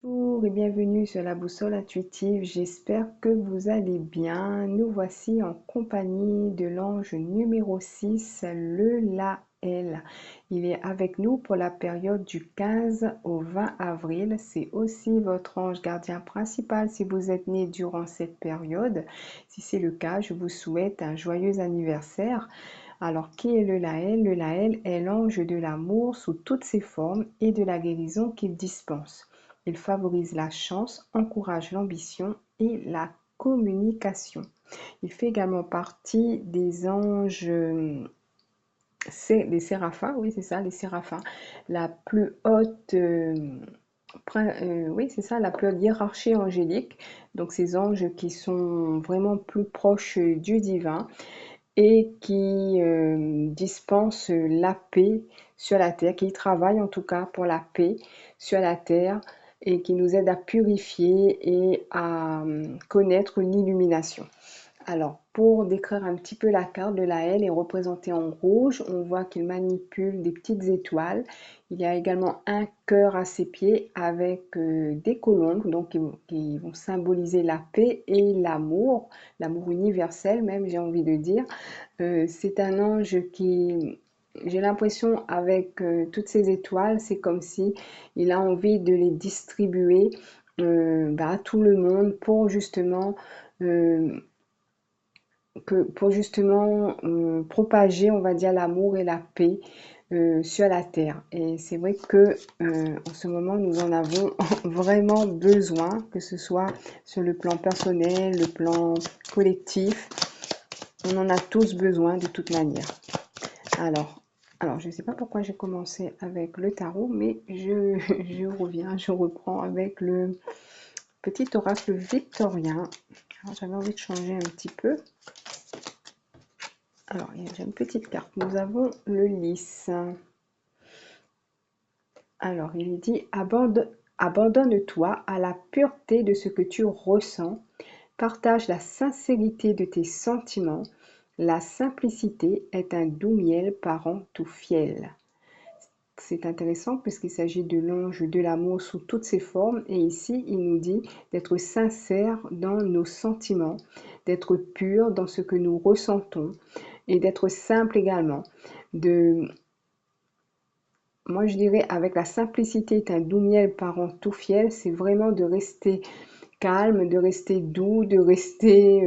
Bonjour et bienvenue sur la boussole intuitive, j'espère que vous allez bien. Nous voici en compagnie de l'ange numéro 6, le Laël. Il est avec nous pour la période du 15 au 20 avril. C'est aussi votre ange gardien principal si vous êtes né durant cette période. Si c'est le cas, je vous souhaite un joyeux anniversaire. Alors, qui est le Laël? Le Laël est l'ange de l'amour sous toutes ses formes et de la guérison qu'il dispense. Il favorise la chance, encourage l'ambition et la communication. Il fait également partie des anges, les séraphins, oui c'est ça, les séraphins, la plus haute, oui c'est ça, la plus haute hiérarchie angélique. Donc ces anges qui sont vraiment plus proches du divin et qui dispensent la paix sur la terre, qui travaillent en tout cas pour la paix sur la terre et qui nous aident à purifier et à connaître l'illumination. Alors, pour décrire un petit peu la carte de Laël est représentée en rouge. On voit qu'il manipule des petites étoiles. Il y a également un cœur à ses pieds avec des colombes, donc qui vont symboliser la paix et l'amour universel même, j'ai envie de dire. C'est un ange qui, j'ai l'impression, avec toutes ces étoiles, c'est comme si il a envie de les distribuer à tout le monde pour justement euh, propager, on va dire, l'amour et la paix sur la terre. Et c'est vrai que en ce moment, nous en avons vraiment besoin, que ce soit sur le plan personnel, le plan collectif. On en a tous besoin de toute manière. Alors, je ne sais pas pourquoi j'ai commencé avec le tarot, mais je reprends avec le petit oracle victorien. J'avais envie de changer un petit peu. Alors, j'ai une petite carte. Nous avons le lys. Alors, il dit abandonne-toi à la pureté de ce que tu ressens. Partage la sincérité de tes sentiments. La simplicité est un doux miel parent tout fiel. C'est intéressant puisqu'il s'agit de l'ange de l'amour sous toutes ses formes. Et ici, il nous dit d'être sincère dans nos sentiments, d'être pur dans ce que nous ressentons et d'être simple également. Moi, je dirais avec la simplicité est un doux miel parent tout fiel, c'est vraiment de rester calme, de rester doux, de rester,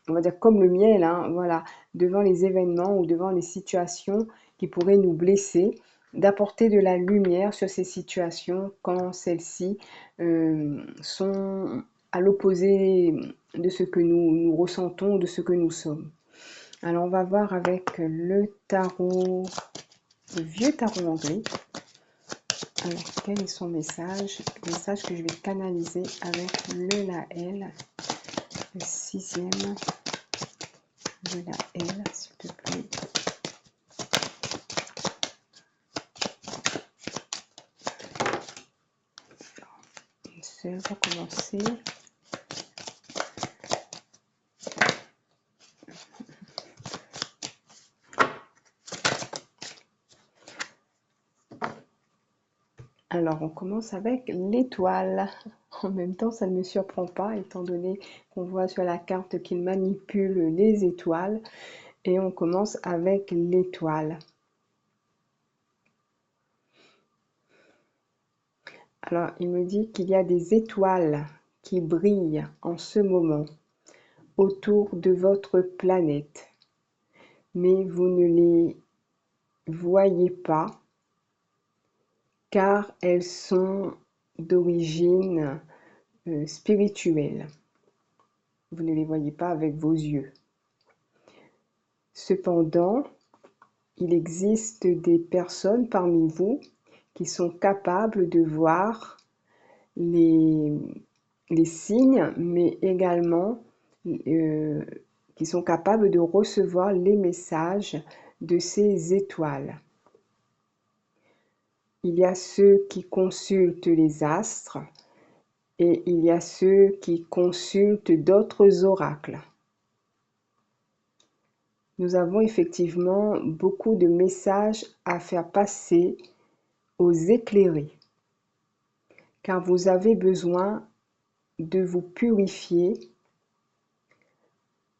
on va dire comme le miel, hein, voilà, devant les événements ou devant les situations qui pourraient nous blesser, d'apporter de la lumière sur ces situations quand celles-ci sont à l'opposé de ce que nous ressentons, de ce que nous sommes. Alors, on va voir avec le tarot, le vieux tarot anglais. Alors, quel est son message? Le message que je vais canaliser avec le Laël, le 6e de Laël, s'il te plaît. Une seule pour commencer. Alors, on commence avec l'étoile. En même temps, ça ne me surprend pas, étant donné qu'on voit sur la carte qu'il manipule les étoiles. Et on commence avec l'étoile. Alors, il me dit qu'il y a des étoiles qui brillent en ce moment autour de votre planète, mais vous ne les voyez pas car elles sont d'origine spirituelle. Vous ne les voyez pas avec vos yeux. Cependant, il existe des personnes parmi vous qui sont capables de voir les signes, mais également qui sont capables de recevoir les messages de ces étoiles. Il y a ceux qui consultent les astres et il y a ceux qui consultent d'autres oracles. Nous avons effectivement beaucoup de messages à faire passer aux éclairés, car vous avez besoin de vous purifier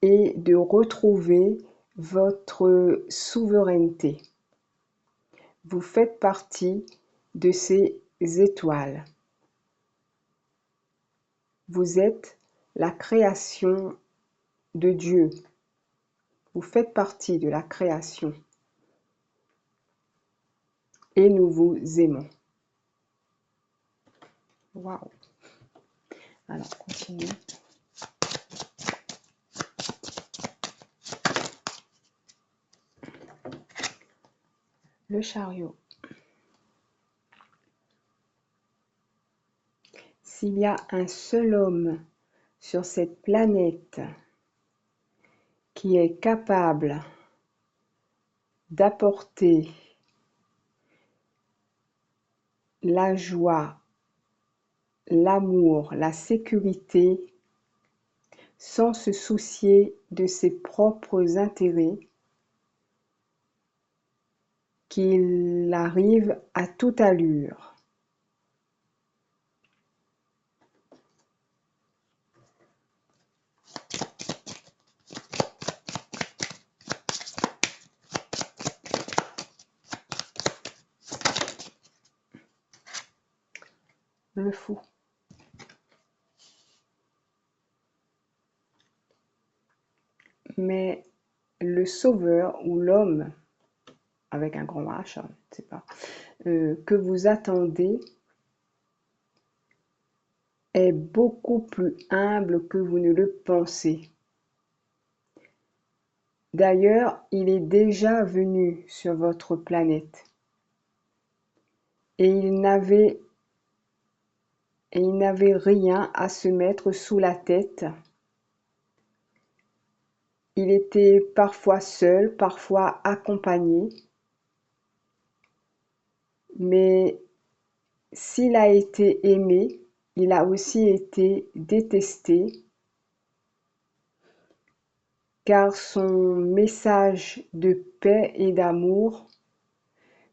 et de retrouver votre souveraineté. Vous faites partie de ces étoiles. Vous êtes la création de Dieu. Vous faites partie de la création. Et nous vous aimons. Waouh! Alors, continue. Le chariot. S'il y a un seul homme sur cette planète qui est capable d'apporter la joie, l'amour, la sécurité, sans se soucier de ses propres intérêts, qu'il arrive à toute allure. Le fou. Mais le sauveur ou l'homme, avec un grand H, je ne sais pas, que vous attendez est beaucoup plus humble que vous ne le pensez. D'ailleurs, il est déjà venu sur votre planète et il n'avait rien à se mettre sous la tête. Il était parfois seul, parfois accompagné, mais s'il a été aimé, il a aussi été détesté, car son message de paix et d'amour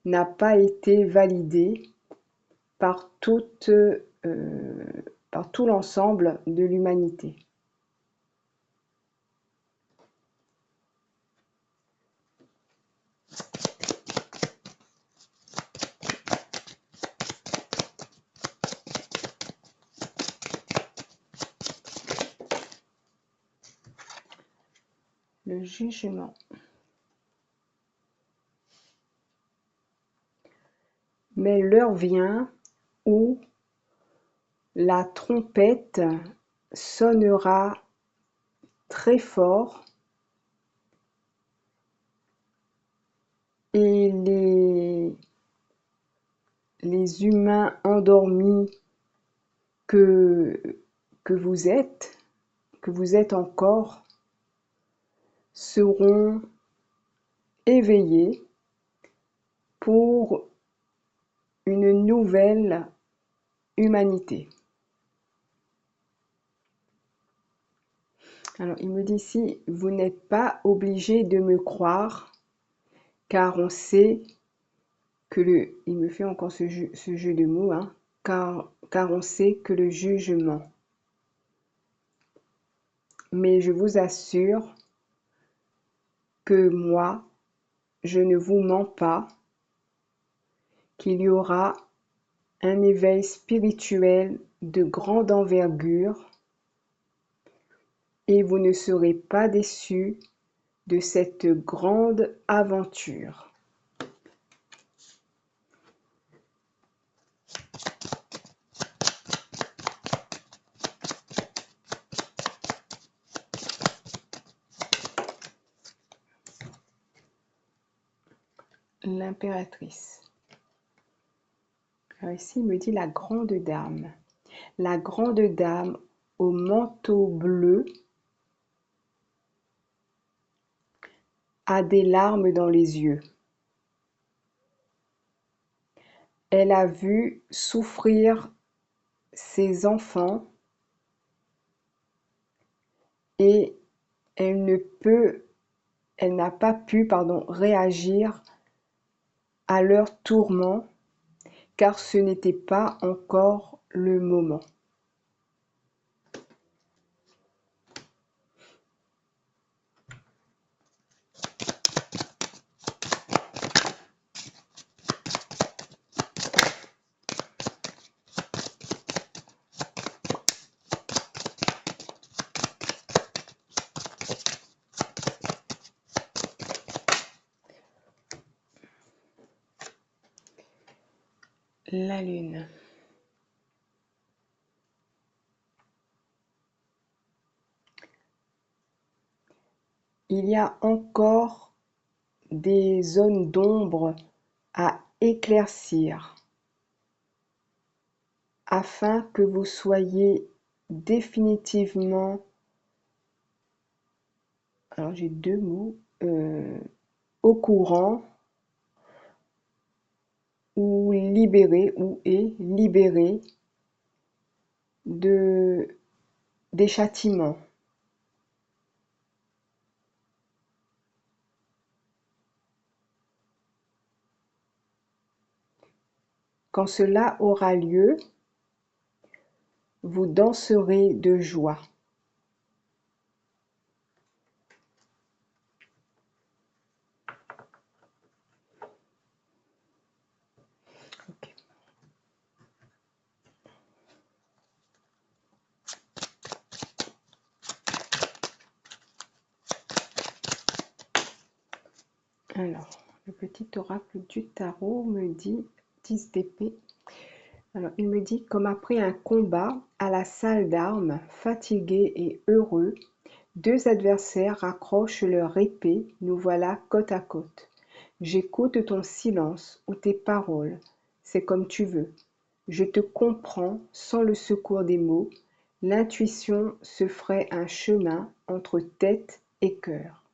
n'a pas été validé par tout l'ensemble de l'humanité. Le jugement. Mais l'heure vient où la trompette sonnera très fort et les humains endormis que vous êtes encore, seront éveillés pour une nouvelle humanité. Alors, il me dit ici, vous n'êtes pas obligé de me croire, car on sait que il me fait encore ce jeu de mots, hein, car on sait que le jugement. Mais je vous assure que moi, je ne vous mens pas, qu'il y aura un éveil spirituel de grande envergure et vous ne serez pas déçus de cette grande aventure. L'impératrice. Alors ici, il me dit la grande dame. La grande dame au manteau bleu a des larmes dans les yeux. Elle a vu souffrir ses enfants et elle n'a pas pu, réagir à leur tourment, car ce n'était pas encore le moment. La lune. Il y a encore des zones d'ombre à éclaircir afin que vous soyez définitivement, alors j'ai deux mots, au courant ou libéré ou est libéré des châtiments. Quand cela aura lieu, vous danserez de joie. Ok. Alors, le petit oracle du tarot me dit 10 d'épée. Alors, il me dit, comme après un combat à la salle d'armes, fatigués et heureux, deux adversaires raccrochent leur épée, nous voilà côte à côte. J'écoute ton silence ou tes paroles, c'est comme tu veux. Je te comprends sans le secours des mots, l'intuition se ferait un chemin entre tête et cœur.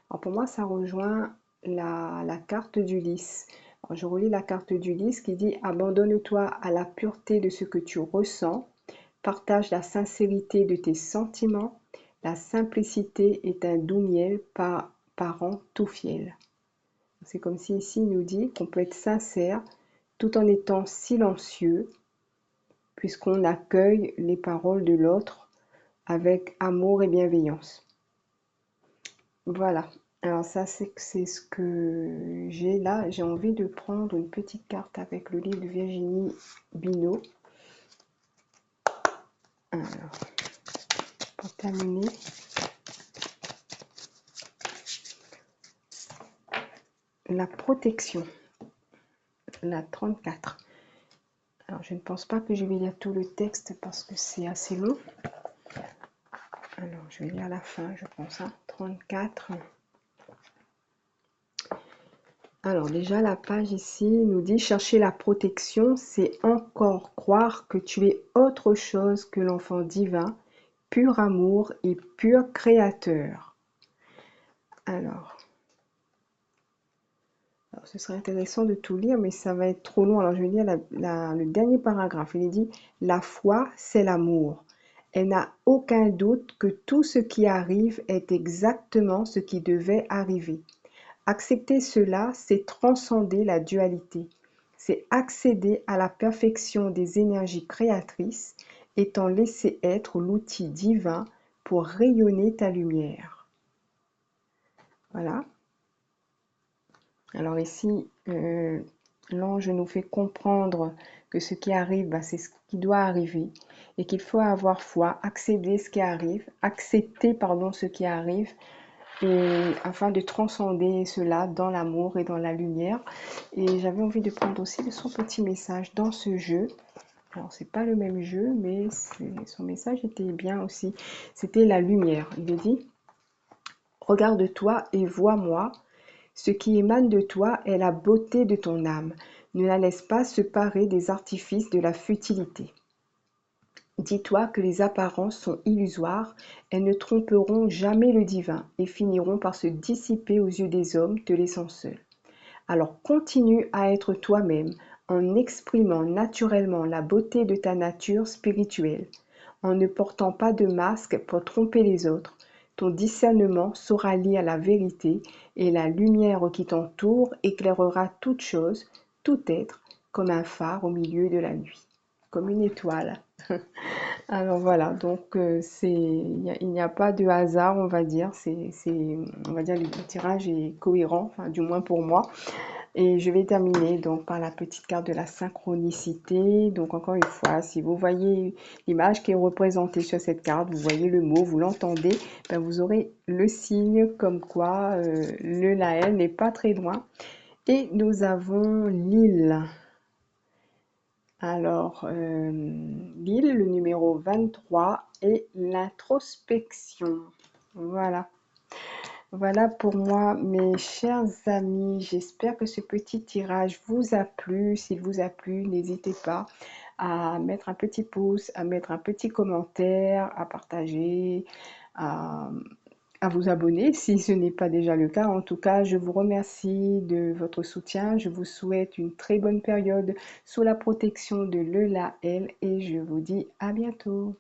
Alors pour moi, ça rejoint la carte d'Ulysse. Je relis la carte d'Ulysse qui dit « Abandonne-toi à la pureté de ce que tu ressens, partage la sincérité de tes sentiments, la simplicité est un doux miel parent tout fiel. » C'est comme si ici il nous dit qu'on peut être sincère tout en étant silencieux, puisqu'on accueille les paroles de l'autre avec amour et bienveillance. Voilà. Alors ça, c'est ce que j'ai là. J'ai envie de prendre une petite carte avec le livre de Virginie Bino. Alors, pour terminer, la protection, la 34. Alors, je ne pense pas que je vais lire tout le texte parce que c'est assez long. Alors, je vais lire la fin, je pense. 34. Alors déjà, la page ici nous dit « Chercher la protection, c'est encore croire que tu es autre chose que l'enfant divin, pur amour et pur créateur. » Alors, ce serait intéressant de tout lire, mais ça va être trop long. Alors, je vais lire le dernier paragraphe. Il est dit « La foi, c'est l'amour. Elle n'a aucun doute que tout ce qui arrive est exactement ce qui devait arriver. Accepter cela, c'est transcender la dualité. C'est accéder à la perfection des énergies créatrices et t'en laisser être l'outil divin pour rayonner ta lumière. » Voilà. Alors ici, l'ange nous fait comprendre que ce qui arrive, c'est ce qui doit arriver et qu'il faut avoir foi, accepter ce qui arrive, accepter ce qui arrive, et afin de transcender cela dans l'amour et dans la lumière. Et j'avais envie de prendre aussi son petit message dans ce jeu. Alors c'est pas le même jeu, mais son message était bien aussi. C'était la lumière. Il dit « Regarde-toi et vois-moi. Ce qui émane de toi est la beauté de ton âme. Ne la laisse pas se parer des artifices de la futilité. Dis-toi que les apparences sont illusoires, elles ne tromperont jamais le divin et finiront par se dissiper aux yeux des hommes, te laissant seul. Alors continue à être toi-même en exprimant naturellement la beauté de ta nature spirituelle, en ne portant pas de masque pour tromper les autres. Ton discernement saura lire la vérité et la lumière qui t'entoure éclairera toute chose, tout être, comme un phare au milieu de la nuit. » comme une étoile. Alors voilà, donc il n'y a pas de hasard, on va dire. On va dire, le tirage est cohérent, enfin, du moins pour moi. Et je vais terminer donc par la petite carte de la synchronicité. Donc encore une fois, si vous voyez l'image qui est représentée sur cette carte, vous voyez le mot, vous l'entendez, ben vous aurez le signe comme quoi le Laël n'est pas très loin. Et nous avons l'île. Alors, l'île, le numéro 23 et l'introspection. Voilà. Voilà pour moi, mes chers amis. J'espère que ce petit tirage vous a plu. S'il vous a plu, n'hésitez pas à mettre un petit pouce, à mettre un petit commentaire, à partager, à, à vous abonner si ce n'est pas déjà le cas. En tout cas, je vous remercie de votre soutien. Je vous souhaite une très bonne période sous la protection de l'ELAL et je vous dis à bientôt.